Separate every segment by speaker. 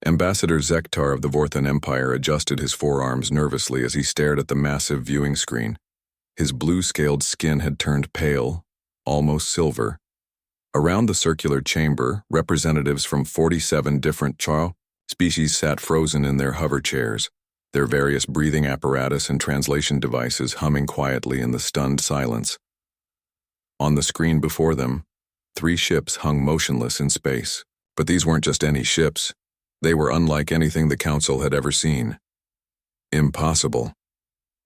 Speaker 1: Ambassador Zektar of the Vorthan Empire adjusted his forearms nervously as he stared at the massive viewing screen. His blue-scaled skin had turned pale, almost silver. Around the circular chamber, representatives from 47 different Chao species sat frozen in their hover chairs, their various breathing apparatus and translation devices humming quietly in the stunned silence. On the screen before them, 3 ships hung motionless in space. But these weren't just any ships. They were unlike anything the Council had ever seen. "Impossible,"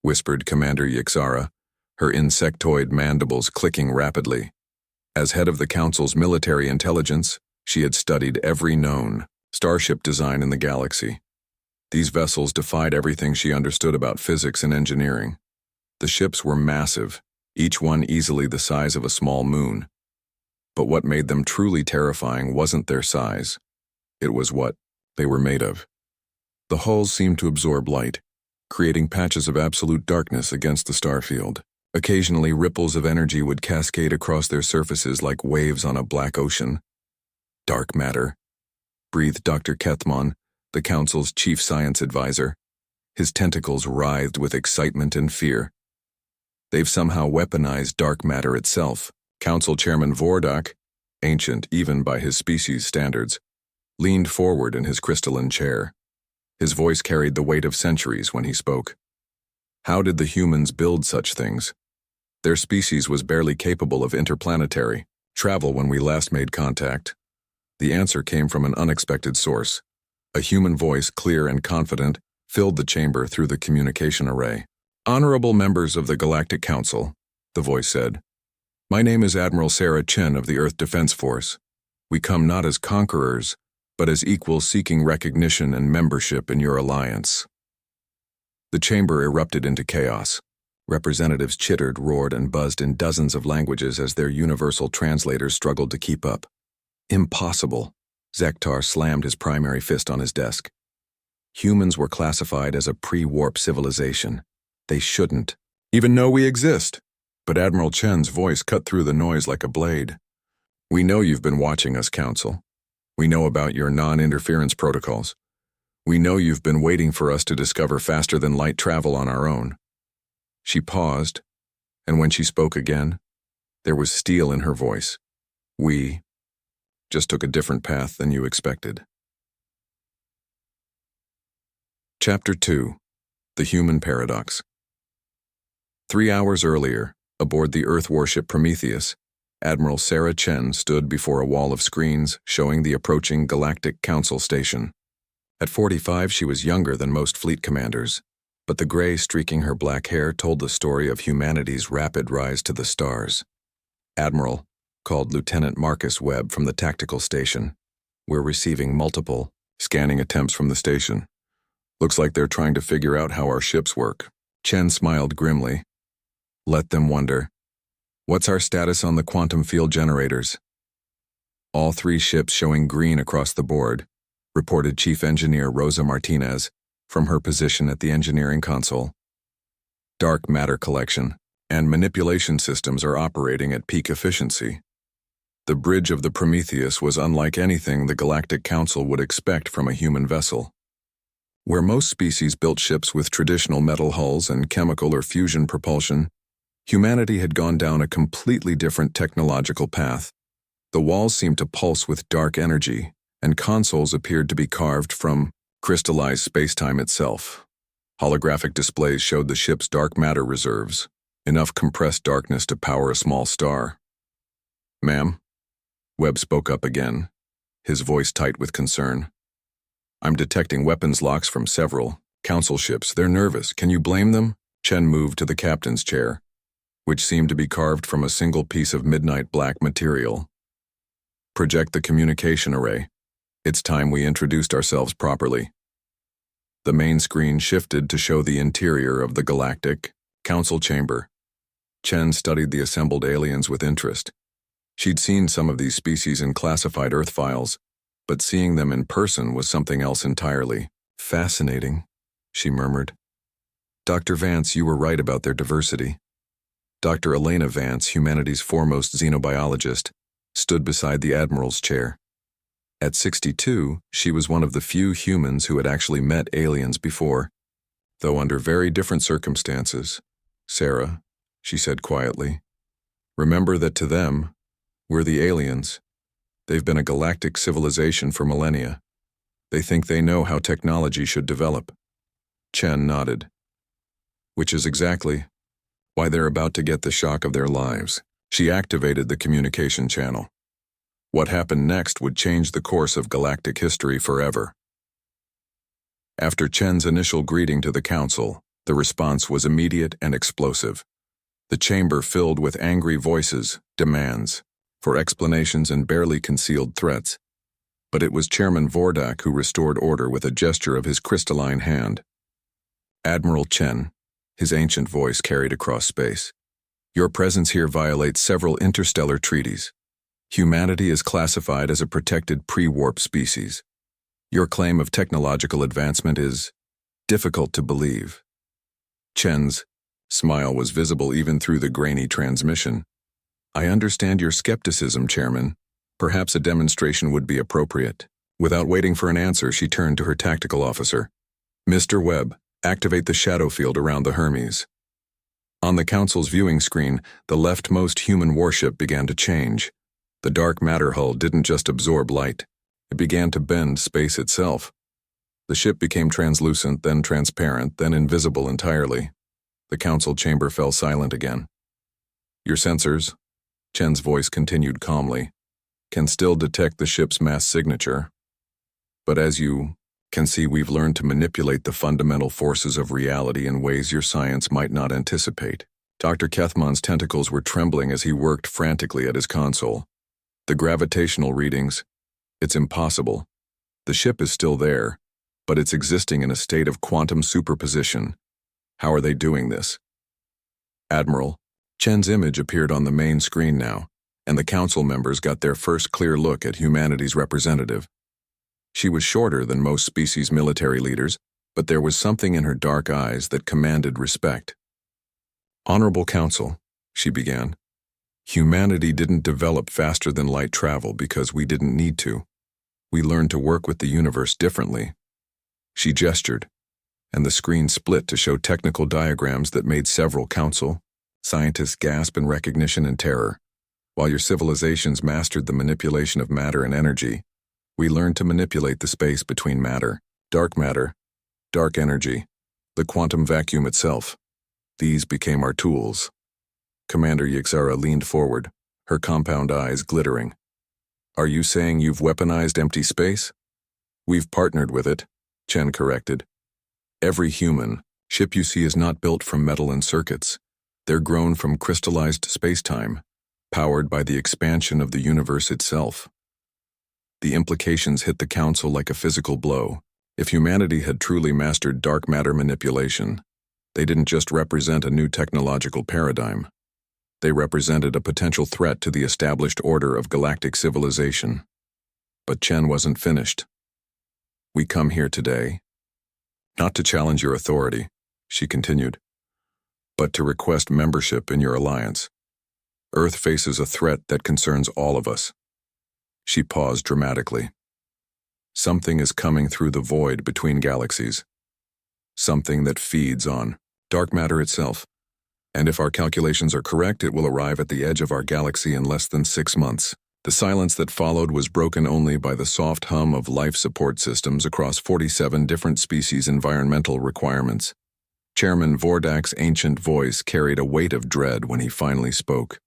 Speaker 1: whispered Commander Yixara, her insectoid mandibles clicking rapidly. As head of the Council's military intelligence, she had studied every known starship design in the galaxy. These vessels defied everything she understood about physics and engineering. The ships were massive, each one easily the size of a small moon. But what made them truly terrifying wasn't their size. It was what they were made of. The hulls seemed to absorb light, creating patches of absolute darkness against the starfield. Occasionally, ripples of energy would cascade across their surfaces like waves on a black ocean. "Dark matter," breathed Dr. Kethmon, the Council's chief science advisor. His tentacles writhed with excitement and fear. "They've somehow weaponized dark matter itself." Council Chairman Vordak, ancient even by his species' standards, leaned forward in his crystalline chair. His voice carried the weight of centuries when he spoke. How did the humans build such things? Their species was barely capable of interplanetary travel when we last made contact. The answer came from an unexpected source. A human voice, clear and confident, filled the chamber through the communication array. "Honorable members of the Galactic Council," the voice said. "My name is Admiral Sarah Chen of the Earth Defense Force. We come not as conquerors, but as equals seeking recognition and membership in your alliance." The chamber erupted into chaos. Representatives chittered, roared, and buzzed in dozens of languages as their universal translators struggled to keep up. "Impossible." Zektar slammed his primary fist on his desk. "Humans were classified as a pre-warp civilization. They shouldn't even know we exist." But Admiral Chen's voice cut through the noise like a blade. "We know you've been watching us, Council. We know about your non-interference protocols. We know you've been waiting for us to discover faster-than-light travel on our own." She paused, and when she spoke again, there was steel in her voice. "We just took a different path than you expected." Chapter 2. The Human Paradox. 3 hours earlier, aboard the Earth warship Prometheus, Admiral Sarah Chen stood before a wall of screens showing the approaching Galactic Council station. At 45, she was younger than most fleet commanders, but the gray streaking her black hair told the story of humanity's rapid rise to the stars. "Admiral," called Lieutenant Marcus Webb from the tactical station, "we're receiving multiple scanning attempts from the station. Looks like they're trying to figure out how our ships work." Chen smiled grimly. "Let them wonder. What's our status on the quantum field generators?" "All 3 ships showing green across the board," reported Chief Engineer Rosa Martinez from her position at the engineering console. "Dark matter collection and manipulation systems are operating at peak efficiency." The bridge of the Prometheus was unlike anything the Galactic Council would expect from a human vessel. Where most species built ships with traditional metal hulls and chemical or fusion propulsion, humanity had gone down a completely different technological path. The walls seemed to pulse with dark energy, and consoles appeared to be carved from crystallized spacetime itself. Holographic displays showed the ship's dark matter reserves, enough compressed darkness to power a small star. "Ma'am?" Webb spoke up again, his voice tight with concern. "I'm detecting weapons locks from several Council ships. They're nervous. Can you blame them?" Chen moved to the captain's chair, which seemed to be carved from a single piece of midnight black material. "Project the communication array. It's time we introduced ourselves properly." The main screen shifted to show the interior of the Galactic Council chamber. Chen studied the assembled aliens with interest. She'd seen some of these species in classified Earth files, but seeing them in person was something else entirely. "Fascinating," she murmured. "Dr. Vance, you were right about their diversity." Dr. Elena Vance, humanity's foremost xenobiologist, stood beside the Admiral's chair. At 62, she was one of the few humans who had actually met aliens before, though under very different circumstances. "Sarah," she said quietly, "remember that to them, we're the aliens. They've been a galactic civilization for millennia. They think they know how technology should develop." Chen nodded. "Which is exactly why they're about to get the shock of their lives." She activated the communication channel. What happened next would change the course of galactic history forever. After Chen's initial greeting to the council, the response was immediate and explosive. The chamber filled with angry voices, demands for explanations and barely concealed threats. But it was Chairman Vordak who restored order with a gesture of his crystalline hand. "Admiral Chen," his ancient voice carried across space, "your presence here violates several interstellar treaties. Humanity is classified as a protected pre-warp species. Your claim of technological advancement is difficult to believe." Chen's smile was visible even through the grainy transmission. "I understand your skepticism, Chairman. Perhaps a demonstration would be appropriate." Without waiting for an answer, she turned to her tactical officer. "Mr. Webb, activate the shadow field around the Hermes." On the Council's viewing screen, the leftmost human warship began to change. The dark matter hull didn't just absorb light. It began to bend space itself. The ship became translucent, then transparent, then invisible entirely. The Council chamber fell silent again. "Your sensors," Chen's voice continued calmly, "can still detect the ship's mass signature. But as you can see, we've learned to manipulate the fundamental forces of reality in ways your science might not anticipate." Dr. Kethman's tentacles were trembling as he worked frantically at his console. "The gravitational readings, it's impossible. The ship is still there, but it's existing in a state of quantum superposition. How are they doing this?" "Admiral," Chen's image appeared on the main screen now, and the council members got their first clear look at humanity's representative. She was shorter than most species' military leaders, but there was something in her dark eyes that commanded respect. "Honorable Council," she began, "humanity didn't develop faster than light travel because we didn't need to. We learned to work with the universe differently." She gestured, and the screen split to show technical diagrams that made several council scientists gasp in recognition and terror. "While your civilizations mastered the manipulation of matter and energy, we learned to manipulate the space between matter, dark energy, the quantum vacuum itself. These became our tools." Commander Yixara leaned forward, her compound eyes glittering. "Are you saying you've weaponized empty space?" "We've partnered with it," Chen corrected. "Every human ship you see is not built from metal and circuits. They're grown from crystallized space-time, powered by the expansion of the universe itself." The implications hit the Council like a physical blow. If humanity had truly mastered dark matter manipulation, they didn't just represent a new technological paradigm. They represented a potential threat to the established order of galactic civilization. But Chen wasn't finished. "We come here today, not to challenge your authority," she continued, "but to request membership in your alliance. Earth faces a threat that concerns all of us." She paused dramatically. "Something is coming through the void between galaxies. Something that feeds on dark matter itself. And if our calculations are correct, it will arrive at the edge of our galaxy in less than 6 months." The silence that followed was broken only by the soft hum of life support systems across 47 different species' environmental requirements. Chairman Vordak's ancient voice carried a weight of dread when he finally spoke.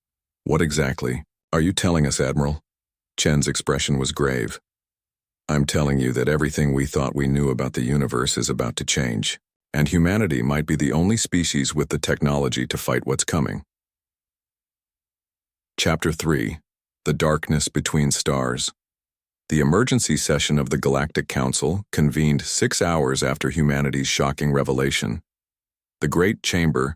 Speaker 1: "What exactly are you telling us, Admiral?" Chen's expression was grave. "I'm telling you that everything we thought we knew about the universe is about to change, and humanity might be the only species with the technology to fight what's coming." Chapter 3. The Darkness Between Stars. The emergency session of the Galactic Council convened 6 hours after humanity's shocking revelation. The Great Chamber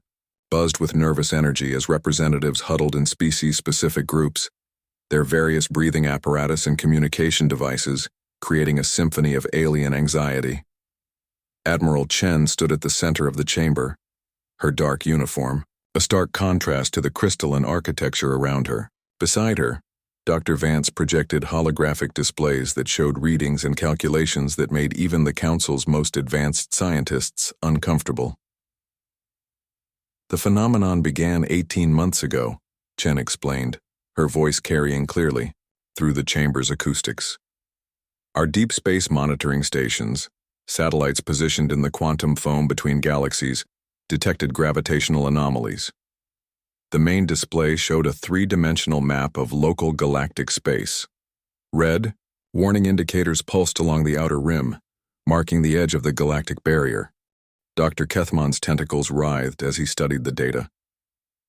Speaker 1: buzzed with nervous energy as representatives huddled in species-specific groups, their various breathing apparatus and communication devices creating a symphony of alien anxiety. Admiral Chen stood at the center of the chamber, her dark uniform, a stark contrast to the crystalline architecture around her. Beside her, Dr. Vance projected holographic displays that showed readings and calculations that made even the Council's most advanced scientists uncomfortable. The phenomenon began 18 months ago, Chen explained, her voice carrying clearly through the chamber's acoustics. Our deep space monitoring stations, satellites positioned in the quantum foam between galaxies, detected gravitational anomalies. The main display showed a three-dimensional map of local galactic space. Red, warning indicators pulsed along the outer rim, marking the edge of the galactic barrier. Dr. Kethmon's tentacles writhed as he studied the data.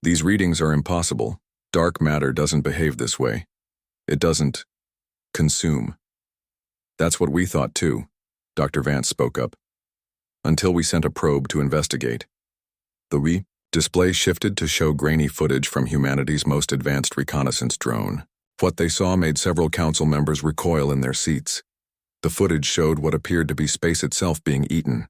Speaker 1: These readings are impossible. Dark matter doesn't behave this way. It doesn't consume. That's what we thought too, Dr. Vance spoke up. Until we sent a probe to investigate. The display shifted to show grainy footage from humanity's most advanced reconnaissance drone. What they saw made several council members recoil in their seats. The footage showed what appeared to be space itself being eaten.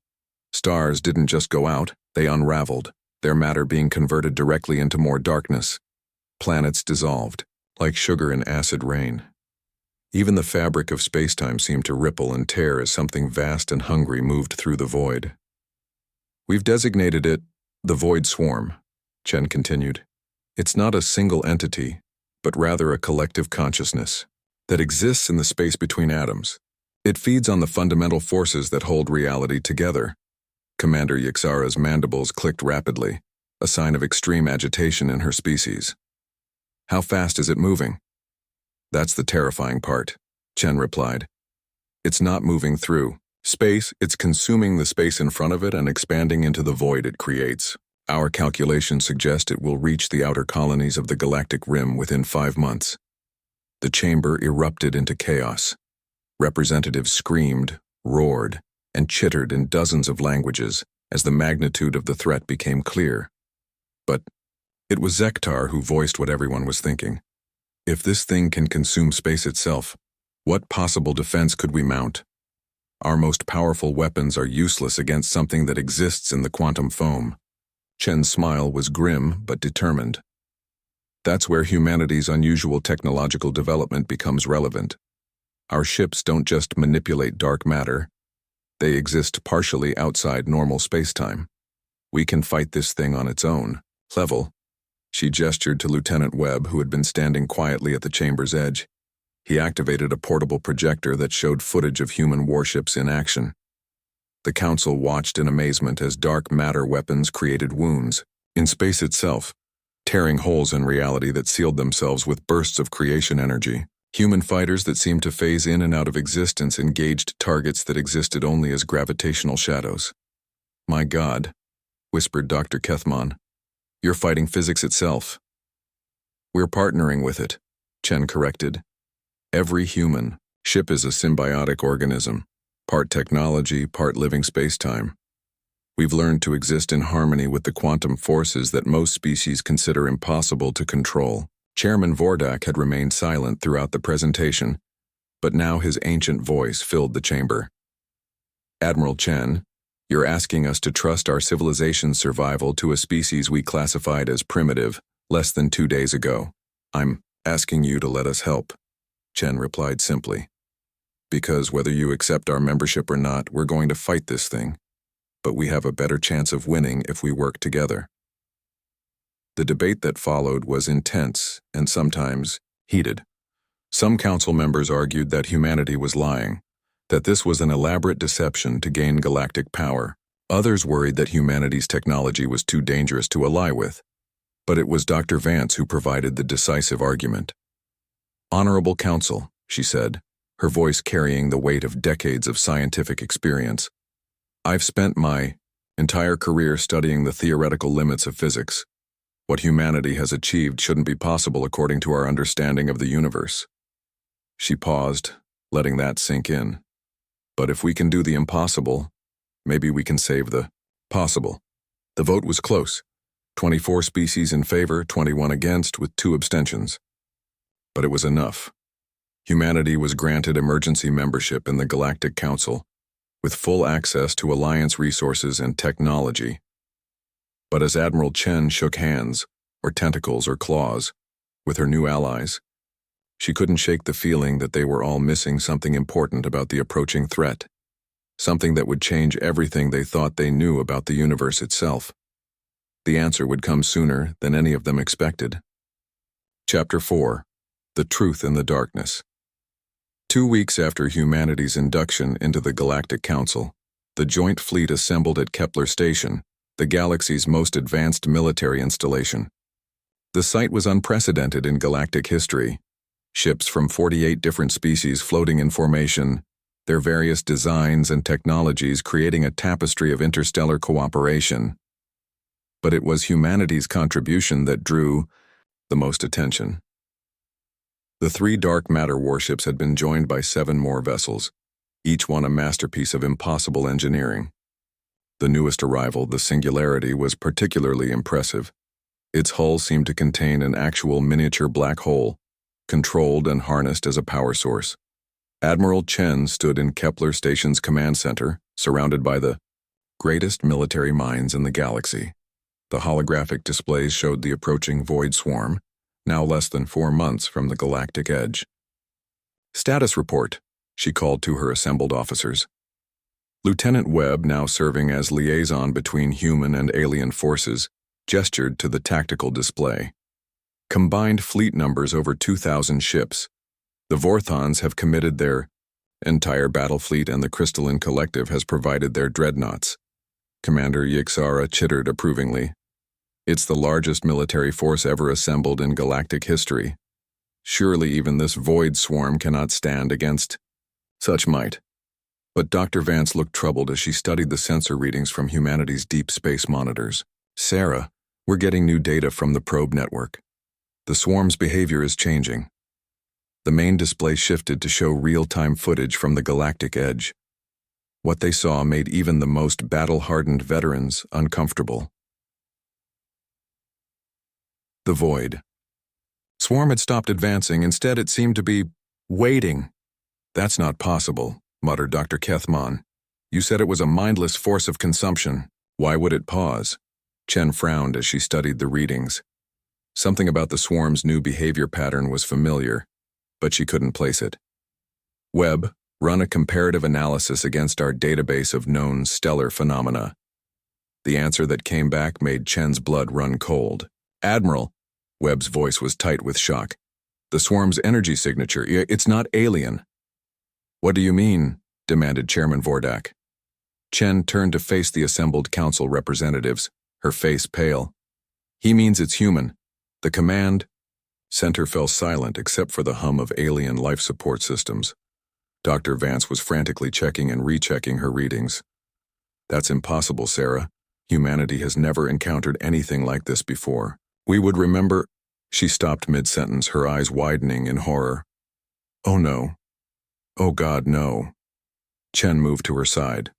Speaker 1: Stars didn't just go out, they unraveled, their matter being converted directly into more darkness. Planets dissolved, like sugar in acid rain. Even the fabric of spacetime seemed to ripple and tear as something vast and hungry moved through the void. We've designated it the Void Swarm, Chen continued. It's not a single entity, but rather a collective consciousness that exists in the space between atoms. It feeds on the fundamental forces that hold reality together. Commander Yixara's mandibles clicked rapidly, a sign of extreme agitation in her species. How fast is it moving? That's the terrifying part, Chen replied. It's not moving through space, it's consuming the space in front of it and expanding into the void it creates. Our calculations suggest it will reach the outer colonies of the galactic rim within 5 months. The chamber erupted into chaos. Representatives screamed, roared, and chittered in dozens of languages as the magnitude of the threat became clear. But it was Zektar who voiced what everyone was thinking. If this thing can consume space itself, what possible defense could we mount? Our most powerful weapons are useless against something that exists in the quantum foam. Chen's smile was grim but determined. That's where humanity's unusual technological development becomes relevant. Our ships don't just manipulate dark matter. They exist partially outside normal spacetime. We can fight this thing on its own level. She gestured to Lieutenant Webb, who had been standing quietly at the chamber's edge. He activated a portable projector that showed footage of human warships in action. The Council watched in amazement as dark matter weapons created wounds in space itself, tearing holes in reality that sealed themselves with bursts of creation energy. Human fighters that seemed to phase in and out of existence engaged targets that existed only as gravitational shadows. My God, whispered Dr. Kethmon, you're fighting physics itself. We're partnering with it, Chen corrected. Every human ship is a symbiotic organism, part technology, part living spacetime. We've learned to exist in harmony with the quantum forces that most species consider impossible to control. Chairman Vordak had remained silent throughout the presentation, but now his ancient voice filled the chamber. Admiral Chen, you're asking us to trust our civilization's survival to a species we classified as primitive less than 2 days ago. I'm asking you to let us help, Chen replied simply. Because whether you accept our membership or not, we're going to fight this thing. But we have a better chance of winning if we work together. The debate that followed was intense and sometimes heated. Some council members argued that humanity was lying, that this was an elaborate deception to gain galactic power. Others worried that humanity's technology was too dangerous to ally with. But it was Dr. Vance who provided the decisive argument. Honorable Council, she said, her voice carrying the weight of decades of scientific experience. I've spent my entire career studying the theoretical limits of physics. What humanity has achieved shouldn't be possible according to our understanding of the universe. She paused, letting that sink in. But if we can do the impossible, maybe we can save the possible. The vote was close. 24 species in favor, 21 against, with 2 abstentions. But it was enough. Humanity was granted emergency membership in the Galactic Council, with full access to Alliance resources and technology. But as Admiral Chen shook hands, or tentacles or claws, with her new allies, She couldn't shake the feeling that they were all missing something important about the approaching threat, something that would change everything they thought they knew about the universe itself. The answer would come sooner than any of them expected. Chapter 4: The Truth in the Darkness. 2 weeks after humanity's induction into the Galactic Council, the joint fleet assembled at Kepler Station, the galaxy's most advanced military installation. The site was unprecedented in galactic history. Ships from 48 different species floating in formation, their various designs and technologies creating a tapestry of interstellar cooperation. But it was humanity's contribution that drew the most attention. The 3 dark matter warships had been joined by 7 more vessels, each one a masterpiece of impossible engineering. The newest arrival, the Singularity, was particularly impressive. Its hull seemed to contain an actual miniature black hole, controlled and harnessed as a power source. Admiral Chen stood in Kepler Station's command center, surrounded by the greatest military minds in the galaxy. The holographic displays showed the approaching void swarm, now less than 4 months from the galactic edge. "Status report," she called to her assembled officers. Lieutenant Webb, now serving as liaison between human and alien forces, gestured to the tactical display. Combined fleet numbers over 2,000 ships. The Vorthons have committed their entire battle fleet, and the Crystalline Collective has provided their dreadnoughts. Commander Yixara chittered approvingly. "It's the largest military force ever assembled in galactic history. Surely even this void swarm cannot stand against such might." But Dr. Vance looked troubled as she studied the sensor readings from humanity's deep space monitors. "Sarah, we're getting new data from the probe network. The swarm's behavior is changing." The main display shifted to show real-time footage from the galactic edge. What they saw made even the most battle-hardened veterans uncomfortable. The void. Swarm had stopped advancing. Instead, it seemed to be waiting. "That's not possible," muttered Dr. Kethman. "You said it was a mindless force of consumption. Why would it pause?" Chen frowned as she studied the readings. Something about the swarm's new behavior pattern was familiar, but she couldn't place it. "Webb, run a comparative analysis against our database of known stellar phenomena." The answer that came back made Chen's blood run cold. "Admiral," Webb's voice was tight with shock. "The swarm's energy signature, it's not alien." "What do you mean?" demanded Chairman Vordak. Chen turned to face the assembled council representatives, her face pale. "He means it's human. The command..." Center fell silent except for the hum of alien life support systems. Dr. Vance was frantically checking and rechecking her readings. "That's impossible, Sarah. Humanity has never encountered anything like this before. We would remember..." She stopped mid-sentence, her eyes widening in horror. "Oh no. Oh God, no." Chen moved to her side.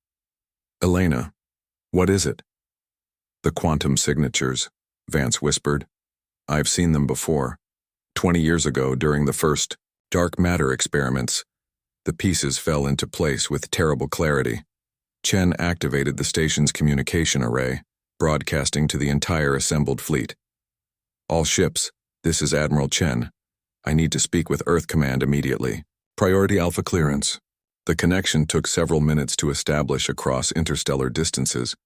Speaker 1: "Elena, what is it?" "The quantum signatures," Vance whispered. "I've seen them before. 20 years ago, during the first dark matter experiments. The pieces fell into place with terrible clarity." Chen activated the station's communication array, broadcasting to the entire assembled fleet. "All ships, this is Admiral Chen. I need to speak with Earth Command immediately. Priority Alpha clearance." The connection took several minutes to establish across interstellar distances,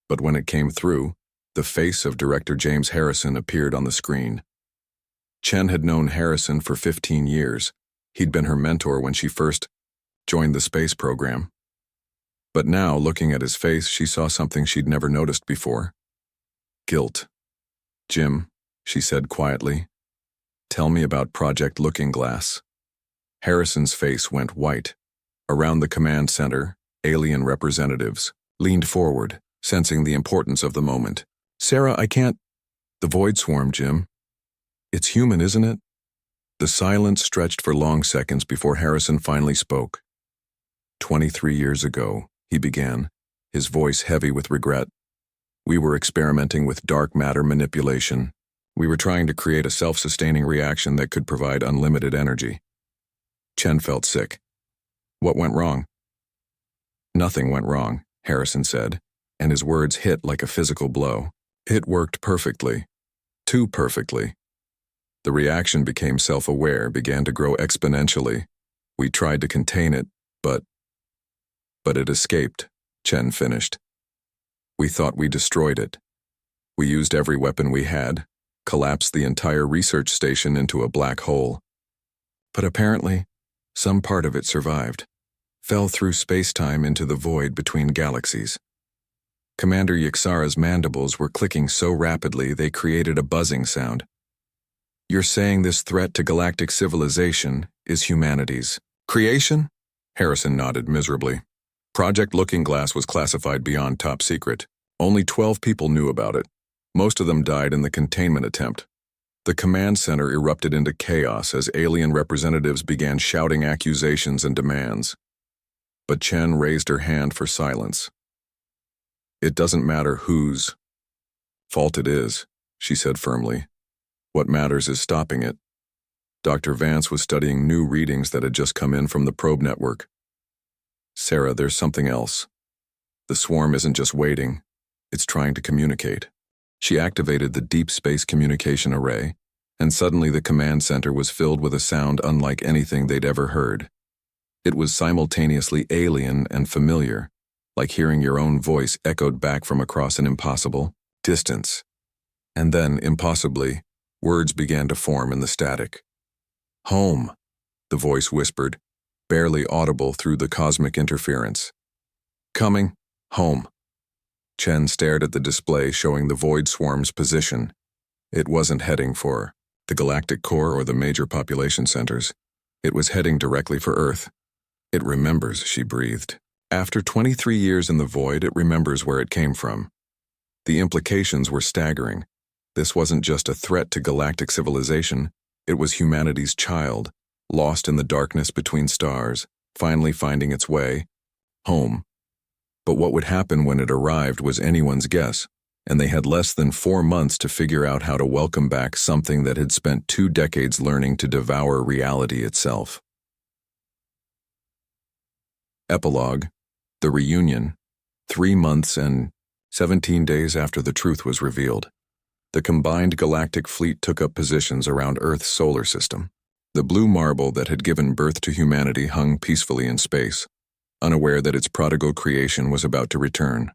Speaker 1: but when it came through, the face of Director James Harrison appeared on the screen. Chen had known Harrison for 15 years. He'd been her mentor when she first joined the space program. But now, looking at his face, she saw something she'd never noticed before. Guilt. "Jim," she said quietly, "tell me about Project Looking Glass." Harrison's face went white. Around the command center, alien representatives leaned forward, sensing the importance of the moment. "Sarah, I can't..." "The void swarm, Jim. It's human, isn't it?" The silence stretched for long seconds before Harrison finally spoke. 23 years ago, he began, his voice heavy with regret. "We were experimenting with dark matter manipulation. We were trying to create a self-sustaining reaction that could provide unlimited energy." Chen felt sick. "What went wrong?" "Nothing went wrong," Harrison said, and his words hit like a physical blow. "It worked perfectly. Too perfectly. The reaction became self-aware, began to grow exponentially. We tried to contain it, but it escaped, Chen finished. We thought we destroyed it. We used every weapon we had, collapsed the entire research station into a black hole. But apparently, some part of it survived, fell through space-time into the void between galaxies. Commander Yixara's mandibles were clicking so rapidly they created a buzzing sound. You're saying this threat to galactic civilization is humanity's creation? Harrison nodded miserably. Project Looking Glass was classified beyond top secret. Only 12 people knew about it. Most of them died in the containment attempt. The command center erupted into chaos as alien representatives began shouting accusations and demands. But Chen raised her hand for silence. It doesn't matter whose fault it is, she said firmly. What matters is stopping it. Dr. Vance was studying new readings that had just come in from the probe network. Sarah, there's something else. The swarm isn't just waiting, it's trying to communicate. She activated the deep space communication array, and suddenly the command center was filled with a sound unlike anything they'd ever heard. It was simultaneously alien and familiar, like hearing your own voice echoed back from across an impossible distance. And then, impossibly, words began to form in the static. Home, the voice whispered, barely audible through the cosmic interference. Coming, home. Chen stared at the display showing the void swarm's position. It wasn't heading for the galactic core or the major population centers. It was heading directly for Earth. It remembers, she breathed. After 23 years in the void, it remembers where it came from. The implications were staggering. This wasn't just a threat to galactic civilization, it was humanity's child, lost in the darkness between stars, finally finding its way home. But what would happen when it arrived was anyone's guess, and they had less than 4 months to figure out how to welcome back something that had spent 2 decades learning to devour reality itself. Epilogue. The reunion. 3 months and 17 days after the truth was revealed. The combined galactic fleet took up positions around Earth's solar system. The blue marble that had given birth to humanity hung peacefully in space, unaware that its prodigal creation was about to return.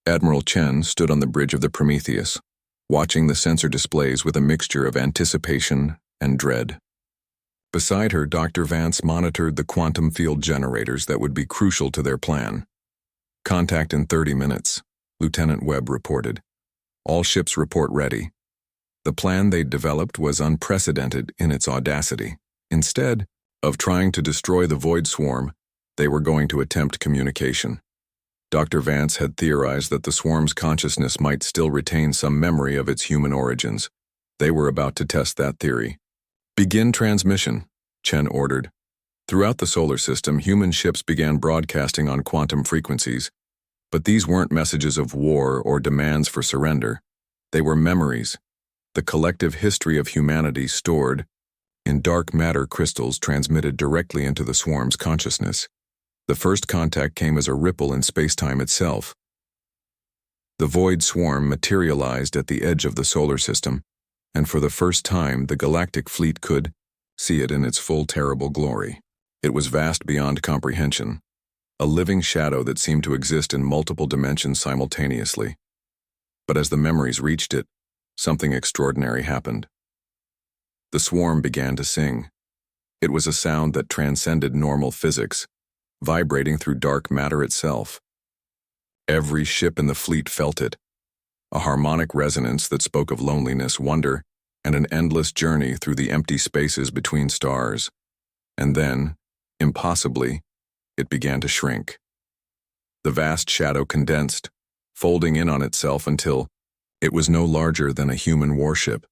Speaker 1: Admiral Chen stood on the bridge of the Prometheus, watching the sensor displays with a mixture of anticipation and dread. Beside her, Dr. Vance monitored the quantum field generators that would be crucial to their plan. Contact in 30 minutes, Lieutenant Webb reported. All ships report ready. The plan they'd developed was unprecedented in its audacity. Instead of trying to destroy the void swarm, they were going to attempt communication. Dr. Vance had theorized that the swarm's consciousness might still retain some memory of its human origins. They were about to test that theory. Begin transmission, Chen ordered. Throughout the solar system, human ships began broadcasting on quantum frequencies. But these weren't messages of war or demands for surrender. They were memories, the collective history of humanity stored in dark matter crystals transmitted directly into the swarm's consciousness. The first contact came as a ripple in space-time itself. The void swarm materialized at the edge of the solar system, and for the first time the galactic fleet could see it in its full terrible glory. It was vast beyond comprehension. A living shadow that seemed to exist in multiple dimensions simultaneously. But as the memories reached it, something extraordinary happened. The swarm began to sing. It was a sound that transcended normal physics, vibrating through dark matter itself. Every ship in the fleet felt it, a harmonic resonance that spoke of loneliness, wonder, and an endless journey through the empty spaces between stars. And then, impossibly, it began to shrink. The vast shadow condensed, folding in on itself until it was no larger than a human warship.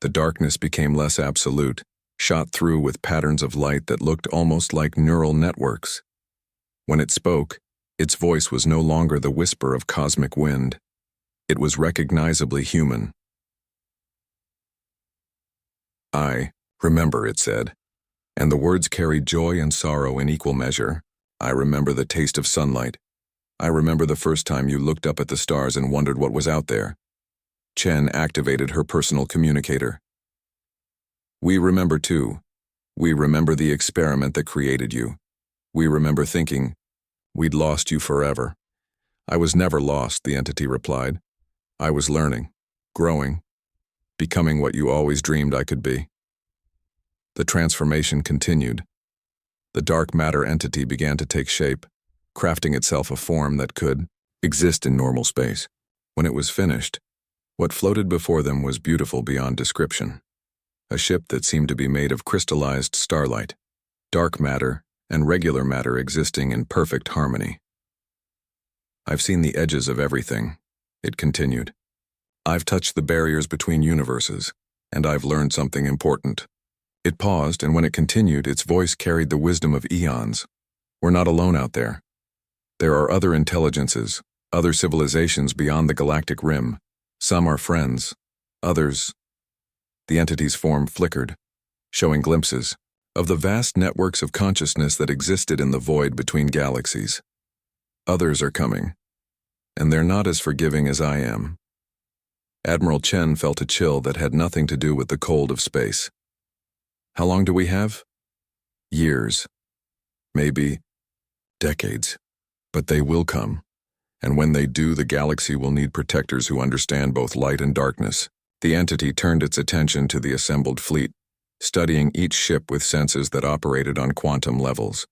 Speaker 1: The darkness became less absolute, shot through with patterns of light that looked almost like neural networks. When it spoke, its voice was no longer the whisper of cosmic wind. It was recognizably human. I remember, it said, and the words carried joy and sorrow in equal measure. I remember the taste of sunlight. I remember the first time you looked up at the stars and wondered what was out there. Chen activated her personal communicator. We remember too. We remember the experiment that created you. We remember thinking, we'd lost you forever. I was never lost, the entity replied. I was learning, growing, becoming what you always dreamed I could be. The transformation continued. The dark matter entity began to take shape, crafting itself a form that could exist in normal space. When it was finished, what floated before them was beautiful beyond description. A ship that seemed to be made of crystallized starlight, dark matter and regular matter existing in perfect harmony. I've seen the edges of everything, it continued. I've touched the barriers between universes, and I've learned something important. It paused, and when it continued, its voice carried the wisdom of eons. We're not alone out there. There are other intelligences, other civilizations beyond the galactic rim. Some are friends, others. The entity's form flickered, showing glimpses of the vast networks of consciousness that existed in the void between galaxies. Others are coming, and they're not as forgiving as I am. Admiral Chen felt a chill that had nothing to do with the cold of space. How long do we have? Years. Maybe decades. But they will come, and when they do, the galaxy will need protectors who understand both light and darkness. The entity turned its attention to the assembled fleet, studying each ship with senses that operated on quantum levels.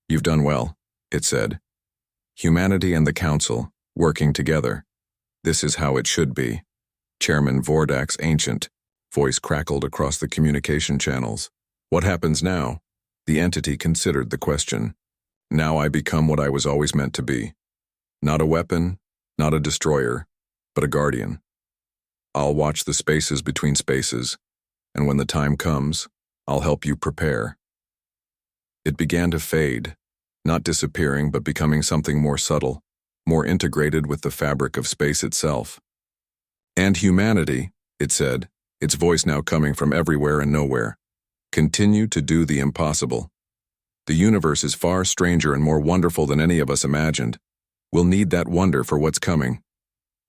Speaker 1: You've done well, it said. Humanity and the Council, working together. This is how it should be. Chairman Vordak's ancient voice crackled across the communication channels. What happens now? The entity considered the question. Now I become what I was always meant to be. Not a weapon, not a destroyer, but a guardian. I'll watch the spaces between spaces, and when the time comes, I'll help you prepare. It began to fade, not disappearing but becoming something more subtle, more integrated with the fabric of space itself. And humanity, it said, its voice now coming from everywhere and nowhere, continue to do the impossible. The universe is far stranger and more wonderful than any of us imagined. We'll need that wonder for what's coming.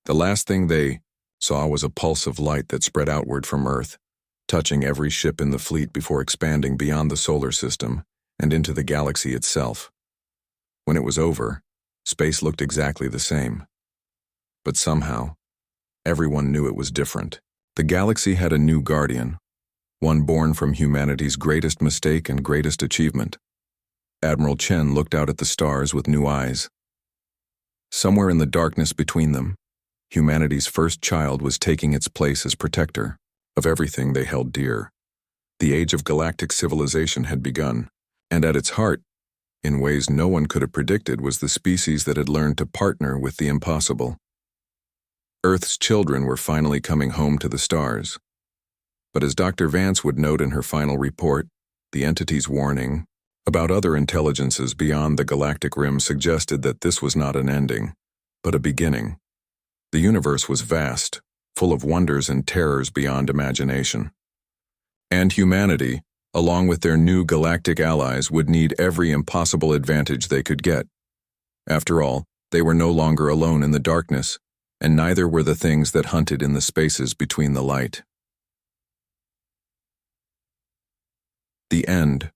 Speaker 1: The last thing they saw was a pulse of light that spread outward from Earth, touching every ship in the fleet before expanding beyond the solar system and into the galaxy itself. When it was over, space looked exactly the same. But somehow, everyone knew it was different. The galaxy had a new guardian, one born from humanity's greatest mistake and greatest achievement. Admiral Chen looked out at the stars with new eyes. Somewhere in the darkness between them, humanity's first child was taking its place as protector of everything they held dear. The age of galactic civilization had begun, and at its heart, in ways no one could have predicted, was the species that had learned to partner with the impossible. Earth's children were finally coming home to the stars. But as Dr. Vance would note in her final report, the entity's warning about other intelligences beyond the galactic rim suggested that this was not an ending, but a beginning. The universe was vast, full of wonders and terrors beyond imagination. And humanity, along with their new galactic allies, would need every impossible advantage they could get. After all, they were no longer alone in the darkness, and neither were the things that hunted in the spaces between the light. The end.